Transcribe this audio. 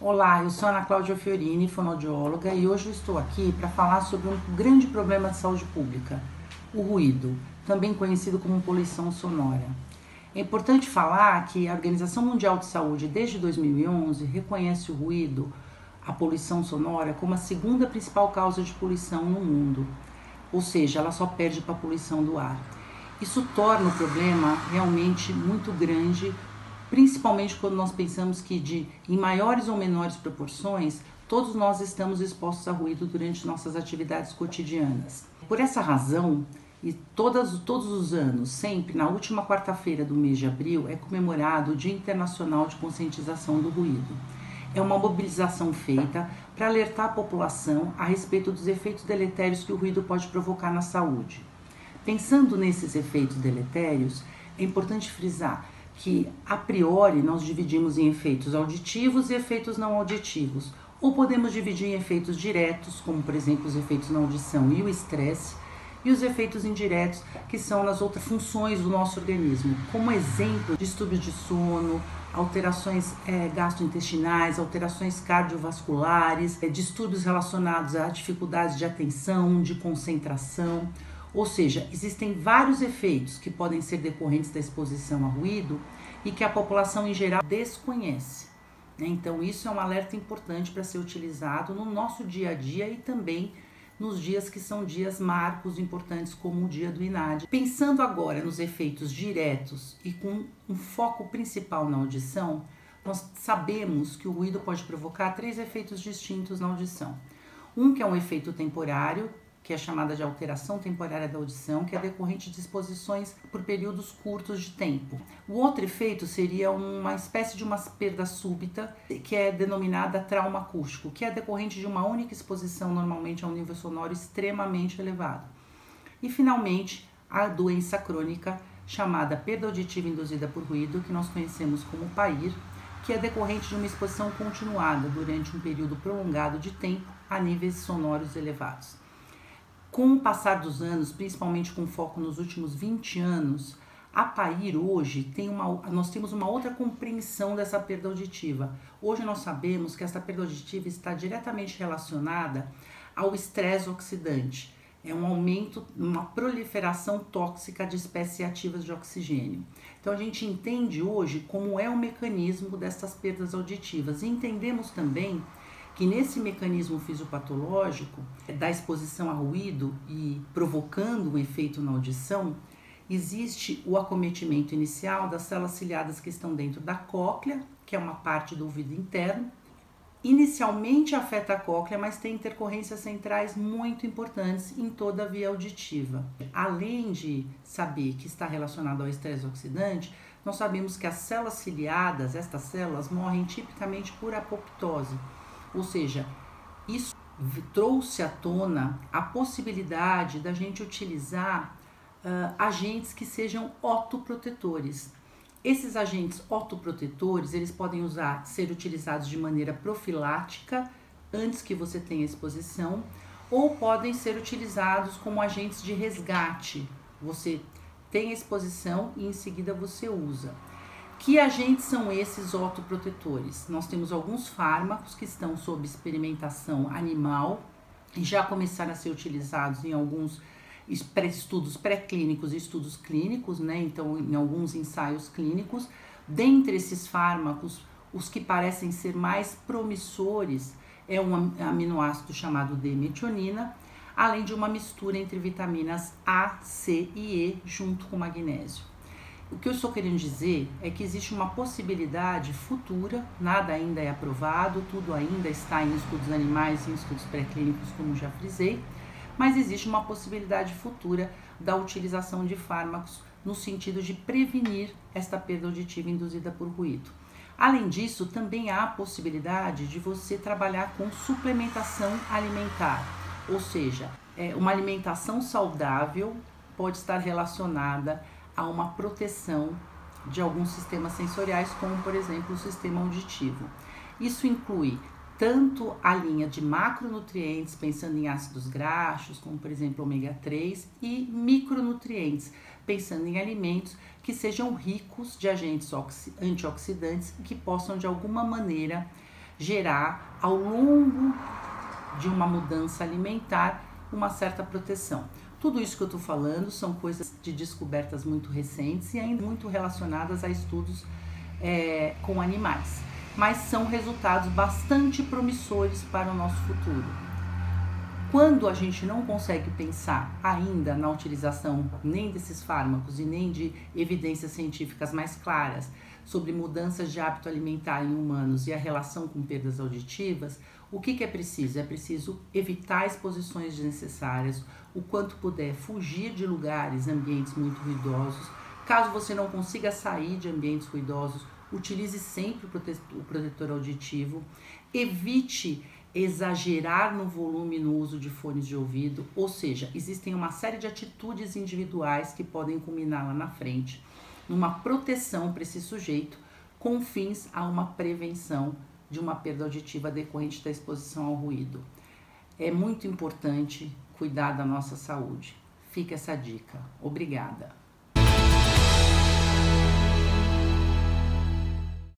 Olá, eu sou Ana Cláudia Fiorini, fonoaudióloga, e hoje eu estou aqui para falar sobre um grande problema de saúde pública, o ruído, também conhecido como poluição sonora. É importante falar que a Organização Mundial de Saúde, desde 2011, reconhece o ruído, a poluição sonora, como a segunda principal causa de poluição no mundo, ou seja, ela só perde para a poluição do ar. Isso torna o problema realmente muito grande, principalmente quando nós pensamos que em maiores ou menores proporções, todos nós estamos expostos a ruído durante nossas atividades cotidianas. Por essa razão, e todos os anos, sempre na última quarta-feira do mês de abril, é comemorado o Dia Internacional de Conscientização do Ruído. É uma mobilização feita para alertar a população a respeito dos efeitos deletérios que o ruído pode provocar na saúde. Pensando nesses efeitos deletérios, é importante frisar que, a priori, nós dividimos em efeitos auditivos e efeitos não auditivos, ou podemos dividir em efeitos diretos, como por exemplo os efeitos na audição e o estresse, e os efeitos indiretos, que são nas outras funções do nosso organismo, como exemplo, distúrbios de sono, alterações gastrointestinais, alterações cardiovasculares, distúrbios relacionados a dificuldades de atenção, de concentração. Ou seja, existem vários efeitos que podem ser decorrentes da exposição a ruído e que a população em geral desconhece. Então, isso é um alerta importante para ser utilizado no nosso dia a dia e também nos dias que são dias marcos importantes, como o dia do INAD. Pensando agora nos efeitos diretos e com um foco principal na audição, nós sabemos que o ruído pode provocar 3 efeitos distintos na audição. Um que é um efeito temporário, que é chamada de alteração temporária da audição, que é decorrente de exposições por períodos curtos de tempo. O outro efeito seria uma espécie de uma perda súbita, que é denominada trauma acústico, que é decorrente de uma única exposição, normalmente a um nível sonoro extremamente elevado. E, finalmente, a doença crônica, chamada perda auditiva induzida por ruído, que nós conhecemos como PAIR, que é decorrente de uma exposição continuada durante um período prolongado de tempo a níveis sonoros elevados. Com o passar dos anos, principalmente com foco nos últimos 20 anos, a PAIR hoje nós temos uma outra compreensão dessa perda auditiva. Hoje nós sabemos que essa perda auditiva está diretamente relacionada ao estresse oxidante. É um aumento, uma proliferação tóxica de espécies ativas de oxigênio. Então a gente entende hoje como é o mecanismo dessas perdas auditivas e entendemos também que nesse mecanismo fisiopatológico da exposição a ruído e provocando um efeito na audição, existe o acometimento inicial das células ciliadas que estão dentro da cóclea, que é uma parte do ouvido interno. Inicialmente afeta a cóclea, mas tem intercorrências centrais muito importantes em toda a via auditiva. Além de saber que está relacionado ao estresse oxidante, nós sabemos que as células ciliadas, estas células, morrem tipicamente por apoptose. Ou seja, isso trouxe à tona a possibilidade da gente utilizar agentes que sejam otoprotetores. Esses agentes otoprotetores, eles podem ser utilizados de maneira profilática, antes que você tenha exposição, ou podem ser utilizados como agentes de resgate. Você tem a exposição e em seguida você usa. Que agentes são esses otoprotetores? Nós temos alguns fármacos que estão sob experimentação animal e já começaram a ser utilizados em alguns estudos pré-clínicos e estudos clínicos, né? Então, em alguns ensaios clínicos. Dentre esses fármacos, os que parecem ser mais promissores é um aminoácido chamado D-metionina, além de uma mistura entre vitaminas A, C e E junto com magnésio. O que eu estou querendo dizer é que existe uma possibilidade futura, nada ainda é aprovado, tudo ainda está em estudos animais e em estudos pré-clínicos, como já frisei, mas existe uma possibilidade futura da utilização de fármacos no sentido de prevenir esta perda auditiva induzida por ruído. Além disso, também há a possibilidade de você trabalhar com suplementação alimentar, ou seja, uma alimentação saudável pode estar relacionada a uma proteção de alguns sistemas sensoriais, como por exemplo o sistema auditivo. Isso inclui tanto a linha de macronutrientes, pensando em ácidos graxos, como por exemplo ômega 3, e micronutrientes, pensando em alimentos que sejam ricos de agentes antioxidantes e que possam de alguma maneira gerar ao longo de uma mudança alimentar uma certa proteção. Tudo isso que eu estou falando são coisas de descobertas muito recentes e ainda muito relacionadas a estudos com animais, mas são resultados bastante promissores para o nosso futuro. Quando a gente não consegue pensar ainda na utilização nem desses fármacos e nem de evidências científicas mais claras sobre mudanças de hábito alimentar em humanos e a relação com perdas auditivas, o que é preciso? É preciso evitar exposições desnecessárias, o quanto puder fugir de lugares, ambientes muito ruidosos. Caso você não consiga sair de ambientes ruidosos, utilize sempre o protetor auditivo, evite exagerar no volume no uso de fones de ouvido, ou seja, existem uma série de atitudes individuais que podem culminar lá na frente numa proteção para esse sujeito com fins a uma prevenção de uma perda auditiva decorrente da exposição ao ruído. É muito importante cuidar da nossa saúde. Fica essa dica. Obrigada.